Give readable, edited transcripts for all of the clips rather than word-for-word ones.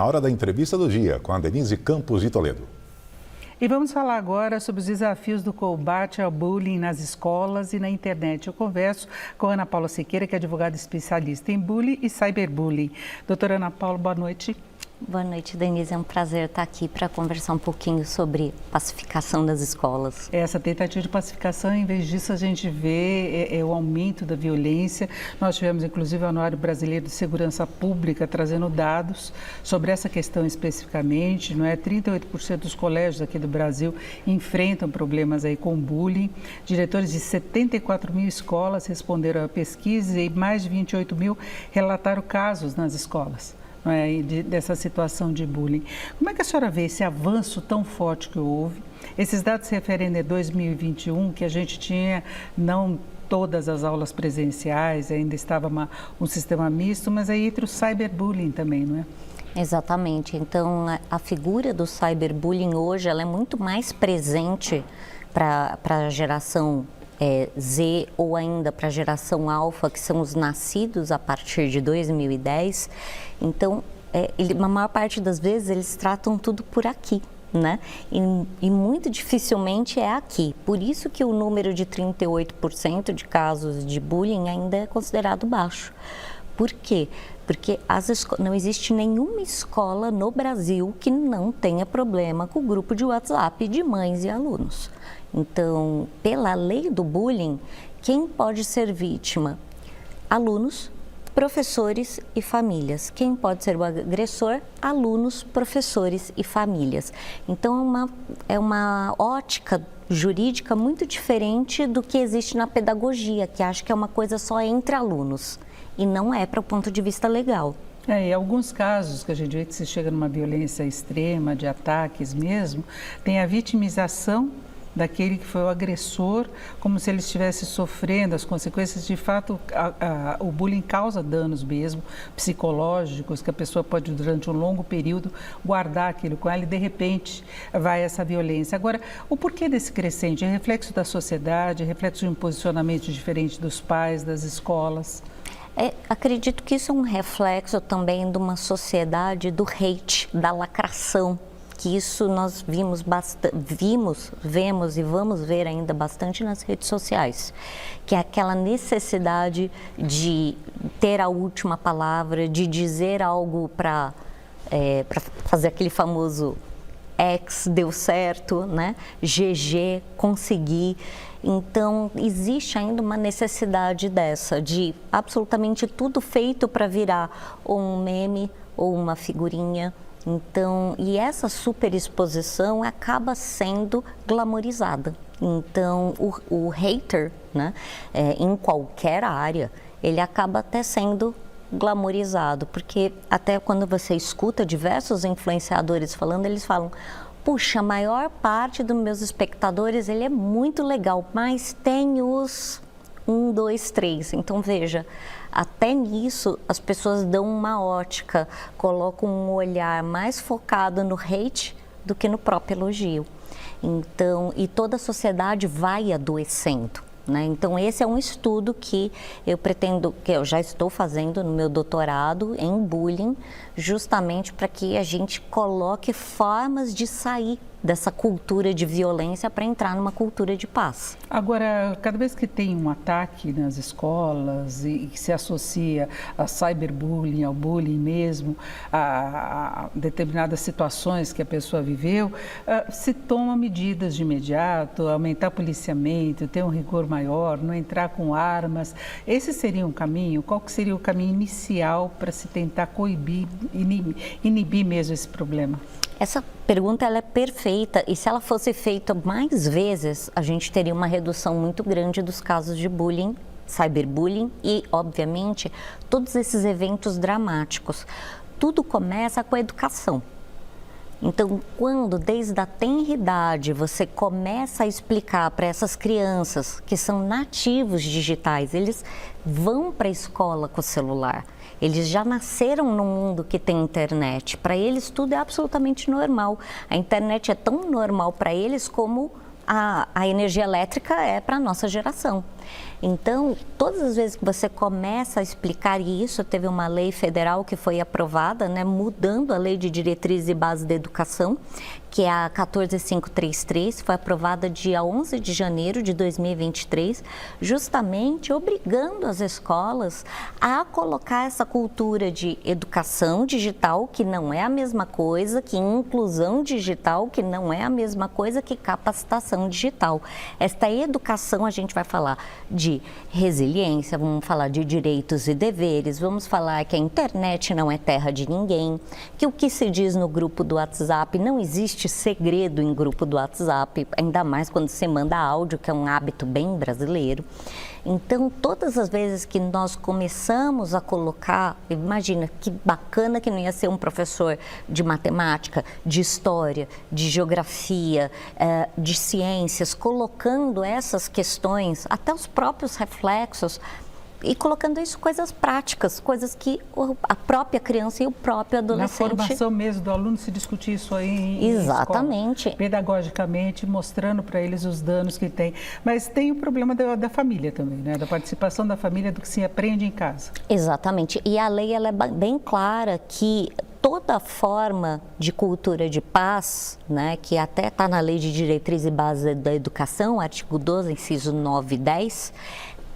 A hora da entrevista do dia com a Denise Campos de Toledo. E vamos falar agora sobre os desafios do combate ao bullying nas escolas e na internet. Eu converso com Ana Paula Siqueira, que é advogada especialista em bullying e cyberbullying. Doutora Ana Paula, boa noite. Boa noite, Denise. É um prazer estar aqui para conversar um pouquinho sobre pacificação das escolas. Essa tentativa de pacificação, em vez disso, a gente vê o aumento da violência. Nós tivemos, inclusive, o Anuário Brasileiro de Segurança Pública trazendo dados sobre essa questão especificamente. 38% dos colégios aqui do Brasil enfrentam problemas aí com bullying. Diretores de 74 mil escolas responderam à pesquisa e mais de 28 mil relataram casos nas escolas. Dessa situação de bullying. Como é que a senhora vê esse avanço tão forte que houve? Esses dados se referem a 2021, que a gente tinha não todas as aulas presenciais, ainda estava um sistema misto, mas aí entre o cyberbullying também, não é? Exatamente. Então, a figura do cyberbullying hoje ela é muito mais presente para a geração Z ou ainda para a geração alfa, que são os nascidos a partir de 2010. Então, a maior parte das vezes eles tratam tudo por aqui, né? E muito dificilmente é aqui. Por isso que o número de 38% de casos de bullying ainda é considerado baixo. Por quê? Porque não existe nenhuma escola no Brasil que não tenha problema com o grupo de WhatsApp de mães e alunos. Então, pela lei do bullying, quem pode ser vítima? Alunos, professores e famílias. Quem pode ser o agressor? Alunos, professores e famílias. Então, é uma ótica jurídica muito diferente do que existe na pedagogia, que acha que é uma coisa só entre alunos, e não é para o ponto de vista legal. Em alguns casos que a gente vê que se chega numa violência extrema, de ataques mesmo, tem a vitimização daquele que foi o agressor, como se ele estivesse sofrendo as consequências. De fato, o bullying causa danos mesmo, psicológicos, que a pessoa pode, durante um longo período, guardar aquilo com ela e, de repente, vai essa violência. Agora, o porquê desse crescente? É reflexo da sociedade, é reflexo de um posicionamento diferente dos pais, das escolas? Acredito que isso é um reflexo também de uma sociedade do hate, da lacração, que isso nós vemos e vamos ver ainda bastante nas redes sociais, que é aquela necessidade de ter a última palavra, de dizer algo para fazer aquele famoso X, deu certo, né? GG, consegui. Então, existe ainda uma necessidade dessa, de absolutamente tudo feito para virar ou um meme ou uma figurinha. Então, e essa superexposição acaba sendo glamorizada. Então, o hater, né, em qualquer área, ele acaba até sendo glamorizado, porque até quando você escuta diversos influenciadores falando, eles falam: puxa, a maior parte dos meus espectadores, ele é muito legal, mas tem os 1, 2, 3. Então, veja, até nisso as pessoas dão uma ótica, colocam um olhar mais focado no hate do que no próprio elogio. Então, e toda a sociedade vai adoecendo, né? Então, esse é um estudo que eu já estou fazendo no meu doutorado em bullying, justamente para que a gente coloque formas de sair dessa cultura de violência para entrar numa cultura de paz. Agora, cada vez que tem um ataque nas escolas e que se associa a cyberbullying, ao bullying mesmo, a determinadas situações que a pessoa viveu, se toma medidas de imediato, aumentar o policiamento, ter um rigor maior, não entrar com armas. Esse seria um caminho? Qual que seria o caminho inicial para se tentar coibir, inibir mesmo esse problema? Essa pergunta ela é perfeita e se ela fosse feita mais vezes, a gente teria uma redução muito grande dos casos de bullying, cyberbullying e, obviamente, todos esses eventos dramáticos. Tudo começa com a educação. Então, quando desde a tenra idade você começa a explicar para essas crianças que são nativos digitais, eles vão para a escola com o celular. Eles já nasceram num mundo que tem internet. Para eles tudo é absolutamente normal. A internet é tão normal para eles como a energia elétrica é para a nossa geração. Então, todas as vezes que você começa a explicar isso, teve uma lei federal que foi aprovada, né, mudando a Lei de Diretrizes e Bases da Educação, que é a 14533, foi aprovada dia 11 de janeiro de 2023, justamente obrigando as escolas a colocar essa cultura de educação digital, que não é a mesma coisa, que inclusão digital, que não é a mesma coisa que capacitação digital. Esta educação, a gente vai falar de resiliência, vamos falar de direitos e deveres, vamos falar que a internet não é terra de ninguém, que o que se diz no grupo do WhatsApp não existe segredo em grupo do WhatsApp, ainda mais quando você manda áudio, que é um hábito bem brasileiro. Então, todas as vezes que nós começamos a colocar, imagina que bacana que não ia ser um professor de matemática, de história, de geografia, de ciências, colocando essas questões, até os próprios reflexos, e colocando isso coisas práticas, coisas que a própria criança e o próprio adolescente... Na formação mesmo do aluno se discutir isso aí em Exatamente. escola, pedagogicamente, mostrando para eles os danos que tem. Mas tem o problema da família também, né? Da participação da família, do que se aprende em casa. Exatamente. E a lei ela é bem clara que toda forma de cultura de paz, né, que até está na Lei de Diretrizes e Bases da Educação, artigo 12, inciso 9 e 10,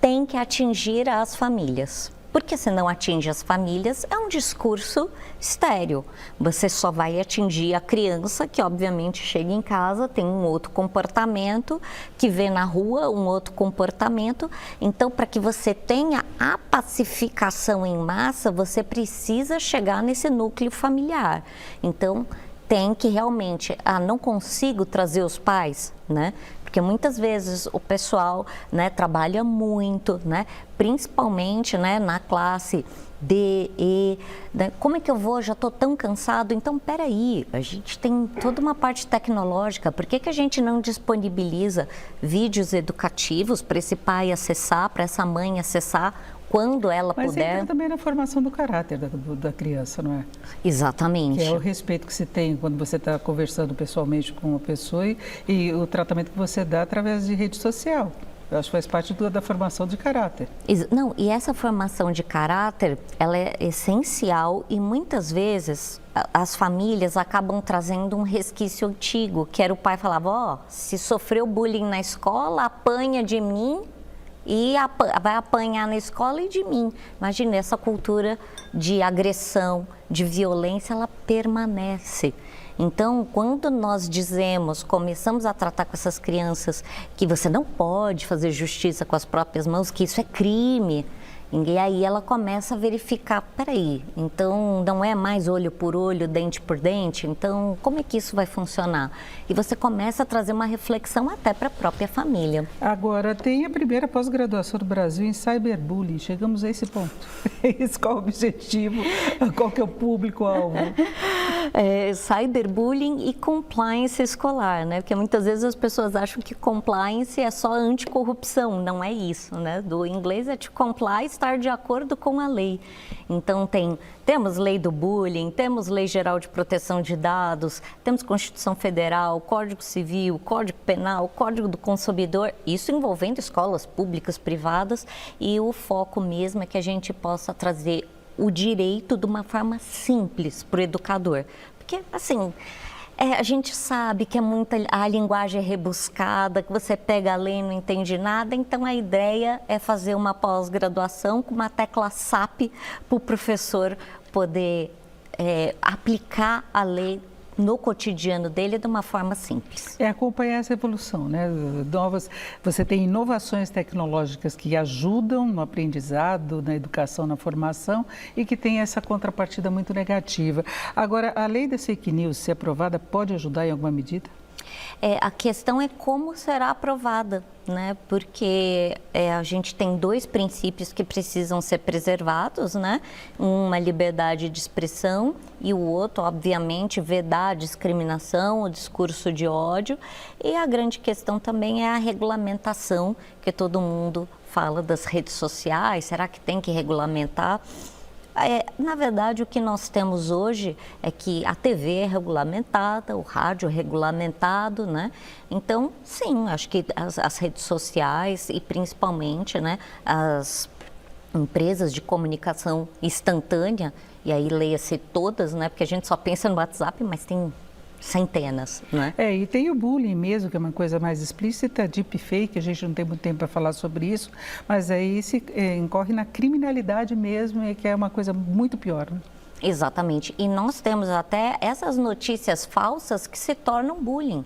tem que atingir as famílias. Porque se não atinge as famílias, é um discurso estéril. Você só vai atingir a criança que, obviamente, chega em casa, tem um outro comportamento, que vê na rua um outro comportamento. Então, para que você tenha a pacificação em massa, você precisa chegar nesse núcleo familiar. Então, tem que realmente, não consigo trazer os pais, né? Porque muitas vezes o pessoal, né, trabalha muito, né, principalmente, né, na classe D, E, né, como é que eu vou, já estou tão cansado, então peraí, a gente tem toda uma parte tecnológica, por que a gente não disponibiliza vídeos educativos para esse pai acessar, para essa mãe acessar, quando ela Mas puder. entra também na formação do caráter da criança, não é? Exatamente. Que é o respeito que se tem quando você está conversando pessoalmente com uma pessoa e o tratamento que você dá através de rede social. Eu acho que faz parte da formação de caráter. Não, e essa formação de caráter, ela é essencial e muitas vezes as famílias acabam trazendo um resquício antigo, que era o pai falava, se sofreu bullying na escola, apanha de mim, e vai apanhar na escola e de mim. Imagina, essa cultura de agressão, de violência, ela permanece. Então, quando nós começamos a tratar com essas crianças que você não pode fazer justiça com as próprias mãos, que isso é crime, e aí ela começa a verificar, peraí, então não é mais olho por olho, dente por dente, então como é que isso vai funcionar? E você começa a trazer uma reflexão até para a própria família. Agora, tem a primeira pós-graduação do Brasil em cyberbullying, chegamos a esse ponto. Esse qual é o objetivo, qual que é o público-alvo? Cyberbullying e compliance escolar, né? Porque muitas vezes as pessoas acham que compliance é só anticorrupção, não é isso, né? Do inglês é to comply, estar de acordo com a lei. Então temos lei do bullying, temos lei geral de proteção de dados, temos Constituição Federal, Código Civil, Código Penal, Código do Consumidor, isso envolvendo escolas públicas, privadas, e o foco mesmo é que a gente possa trazer o direito de uma forma simples para o educador. Porque, assim, a gente sabe que a linguagem é rebuscada, que você pega a lei e não entende nada, então a ideia é fazer uma pós-graduação com uma tecla SAP para o professor poder aplicar a lei no cotidiano dele de uma forma simples. É acompanhar essa evolução, né? Você tem inovações tecnológicas que ajudam no aprendizado, na educação, na formação e que tem essa contrapartida muito negativa. Agora, a lei das fake news, se aprovada, pode ajudar em alguma medida? A questão é como será aprovada, né? Porque a gente tem dois princípios que precisam ser preservados, né? Uma liberdade de expressão e o outro, obviamente, vedar a discriminação, o discurso de ódio. E a grande questão também é a regulamentação, que todo mundo fala das redes sociais. Será que tem que regulamentar? Na verdade, o que nós temos hoje é que a TV é regulamentada, o rádio é regulamentado, né? Então, sim, acho que as redes sociais e principalmente, né, as empresas de comunicação instantânea, e aí leia-se todas, né? Porque a gente só pensa no WhatsApp, mas tem centenas, né? E tem o bullying mesmo, que é uma coisa mais explícita, deepfake, a gente não tem muito tempo para falar sobre isso, mas aí se incorre na criminalidade mesmo, e que é uma coisa muito pior, né? Exatamente. E nós temos até essas notícias falsas que se tornam bullying.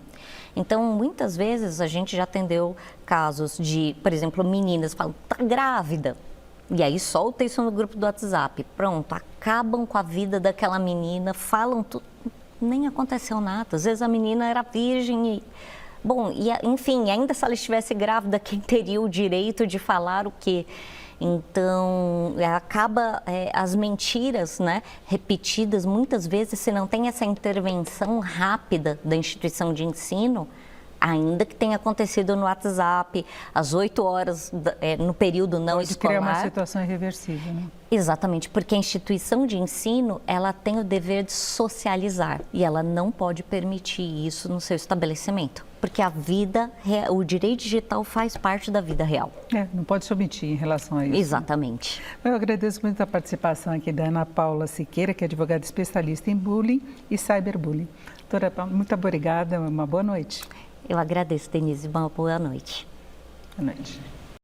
Então, muitas vezes a gente já atendeu casos de, por exemplo, meninas falam, tá grávida. E aí solta isso no grupo do WhatsApp. Pronto, acabam com a vida daquela menina, falam tudo. Nem aconteceu nada. Às vezes a menina era virgem e... Bom, enfim, ainda se ela estivesse grávida, quem teria o direito de falar o quê? Então, acaba as mentiras, né, repetidas, muitas vezes, se não tem essa intervenção rápida da instituição de ensino, ainda que tenha acontecido no WhatsApp, às 8 horas, no período não Pode escolar. Criar uma situação irreversível, né? Exatamente, porque a instituição de ensino, ela tem o dever de socializar e ela não pode permitir isso no seu estabelecimento, porque a vida, o direito digital faz parte da vida real. Não pode se omitir em relação a isso. Exatamente. Eu agradeço muito a participação aqui da Ana Paula Siqueira, que é advogada especialista em bullying e cyberbullying. Doutora Paula, muito obrigada, uma boa noite. Eu agradeço, Denise, uma boa noite. Boa noite.